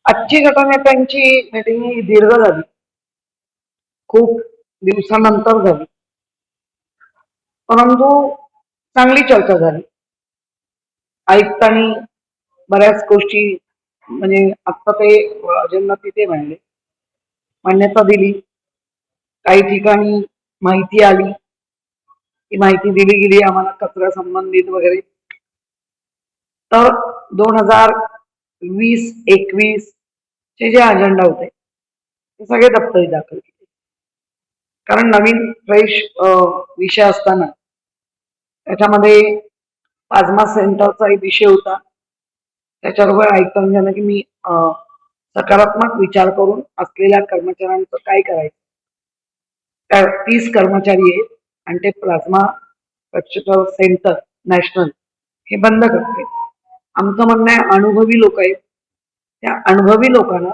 आजची गटनेत्यांची मीटिंग ही दीर्घ झाली, खूप दिवसानंतर झाली, परंतु चांगली चर्चा झाली. आयुक्तांनी बऱ्याच गोष्टी म्हणजे आता ते अजेंडा तिथे मांडले, मान्यता दिली. काही ठिकाणी माहिती आली, ती माहिती दिली गेली आम्हाला कचरा संबंधित वगैरे. तर 2020-21 चे जे अजेंडा होते ते सगळे दप्तरी दाखल केले. कारण नवीन फ्रेश विषय असताना त्याच्यामध्ये प्लाझ्मा सेंटरचा एक विषय होता. त्याच्याबरोबर आयुक्तांनी झालं की मी सकारात्मक विचार करून असलेल्या कर्मचाऱ्यांचं काय करायचं. 30 कर्मचारी आहेत आणि ते प्लाझ्मा कल्चर सेंटर नॅशनल हे बंद करते. आमचं म्हणणं आहे अनुभवी लोक आहेत, त्या अनुभवी लोकांना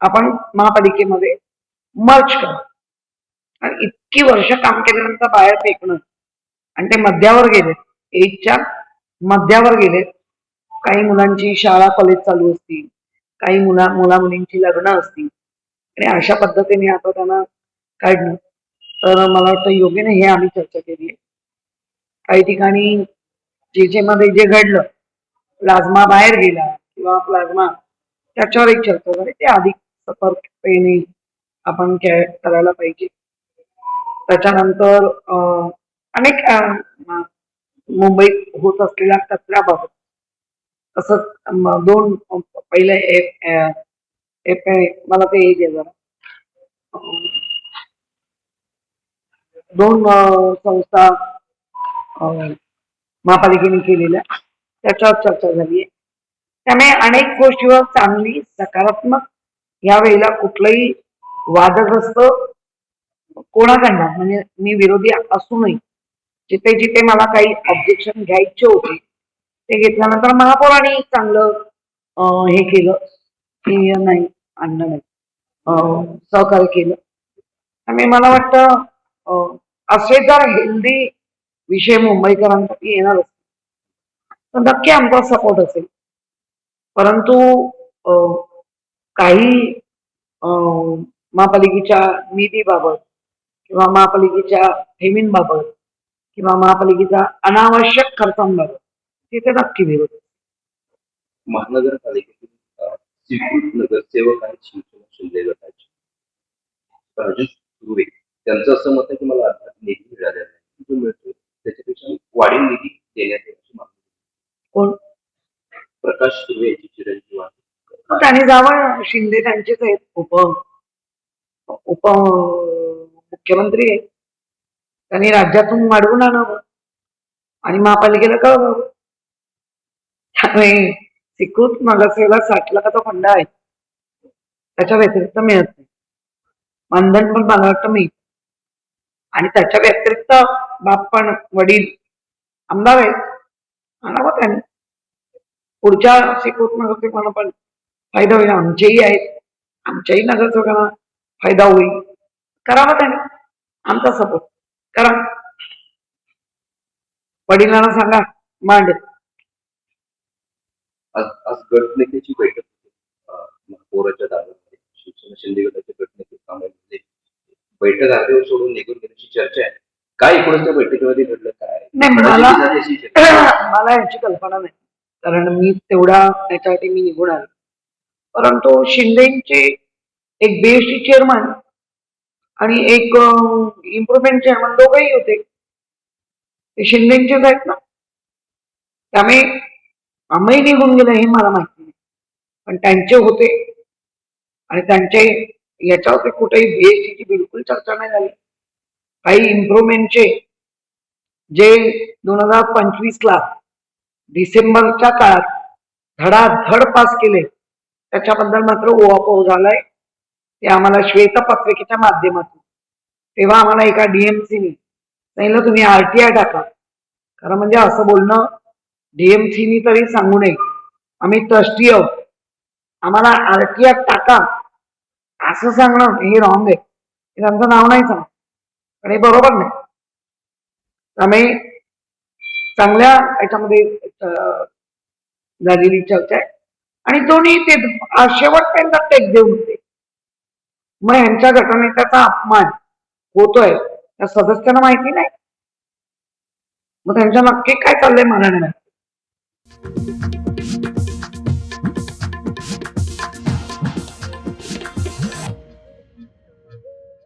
आपण महापालिकेमध्ये मर्ज करा. आणि इतकी वर्ष काम केल्यानंतर बाहेर फेकणं आणि ते मध्यावर गेले, एजच्या मध्यावर गेले. काही मुलांची शाळा कॉलेज चालू असतील, काही मुला मुलींची लग्न असतील आणि अशा पद्धतीने आता त्यांना काढणं तर मला वाटतं योग्य नाही. हे आम्ही चर्चा केली आहे. काही ठिकाणी जे मध्ये जे घडलं, प्लाझ्मा बाहेर गेला किंवा प्लाझ्मा त्याच्यावर एक चर्चा झाली, ते अधिक सतर्कतेने आपण करायला पाहिजे. त्याच्यानंतर अनेक मुंबईत होत असलेल्या कचऱ्याबाबत तसंच दोन पहिले मला ते हे दे जरा दोन संस्था महापालिकेने केलेल्या त्याच्यावर चर्चा झाली आहे. त्यामुळे अनेक गोष्टीवर चांगली सकारात्मक यावेळेला कुठलंही वादग्रस्त कोणाकडनं म्हणजे मी विरोधी असूनही जिथे जिथे मला काही ऑब्जेक्शन घ्यायचे होते ते घेतल्यानंतर महापौरांनी चांगलं हे केलं की नाही आणलं नाही, सहकार्य केलं. त्यामुळे मला वाटतं असे जर हेल्दी विषय मुंबईकरांसाठी येणार असतील तर नक्की आमचा सपोर्ट असेल. परंतु काही महापालिकेच्या निधीबाबत किंवा महापालिकेच्या ठेवींबाबत किंवा महापालिकेच्या अनावश्यक खर्चांबाबत तिथे नक्की विरोध. महानगरपालिकेतील स्वीकृत नगरसेवक आहेत शिवसेना शिंदे गटाचे राजेश सुर्वे, त्यांचं असं मत आहे की मला निधी मिळालेला नाही, जो मिळतो त्याच्यापेक्षा वाढीव निधी देण्यात येण्याची मागणी. कोण? प्रकाश सुर्वे यांची चिरंजीव आहे. त्यांनी जावं, शिंदे त्यांचेच आहेत, उप मुख्यमंत्री आहेत. त्यांनी राज्यातून वाढवून आणावं आणि महापालिकेला कळवावं. त्यामुळे स्वीकृत नगरसेवेला 60 लाखाचा फंड आहे, त्याच्या व्यतिरिक्त मिळत नाही. मानधन पण मला वाटतं मिळत आणि त्याच्या व्यतिरिक्त बाप पण वडील आमदार आहेत, आणावं त्यांनी. पुढच्या स्वीकृत नगरसेवकांना पण फायदा होईल, आमचेही आहेत, आमच्याही नगरसेवकांना फायदा होईल. करावं त्यांनी, आमचा सपोर्ट करा. वडिलांना सांगा मांड. आज गटनेत्याची बैठक पोराच्या दारामध्ये शिवसेना शिंदे गटाच्या गटनेते कामामध्ये बैठक आल्यावर सोडून निघून गेल्याची चर्चा आहे. काय एकूणच त्या बैठकीमध्ये घडलं काय? नाही, मला याची कल्पना नाही, कारण मी तेवढा त्याच्यासाठी मी निघून आलो. परंतु शिंदेचे एक बीएसटी चेअरमन आणि एक इम्प्रुव्हमेंट चेअरमन दोघंही होते, ते शिंदेचेच आहेत ना. त्यामुळे आम्ही निघून गेलं हे मला माहिती नाही, पण त्यांचे होते आणि त्यांचे याच्यावरती कुठेही बीएसटीची बिलकुल चर्चा नाही झाली. काही इम्प्रुव्हमेंटचे जे 2025ला डिसेंबरच्या काळात धडाधड पास केले त्याच्याबद्दल मात्र ओवापोह झालाय. ते आम्हाला श्वेतपत्रिकेच्या माध्यमातून तेव्हा आम्हाला एका डीएमसीने सांगितलं तुम्ही आरटीआय टाका. खरं म्हणजे असं बोलणं डीएमसीनी तरी सांगू नये, आम्ही ट्रस्टी आहोत, आम्हाला आरटीआय टाका असं सांगणं हे रॉंग आहे. हे त्यांचं नाव नाही सांग, पण हे बरोबर नाही. त्यामुळे चांगल्या याच्यामध्ये झालेली चर्चा आहे आणि दोन्ही ते शेवटपर्यंत टेक देऊन होते. मग यांच्या गटनेत्याचा अपमान होतोय त्या सदस्यांना माहिती नाही. मग त्यांच्या नक्की काय चाललंय मला नाही माहिती.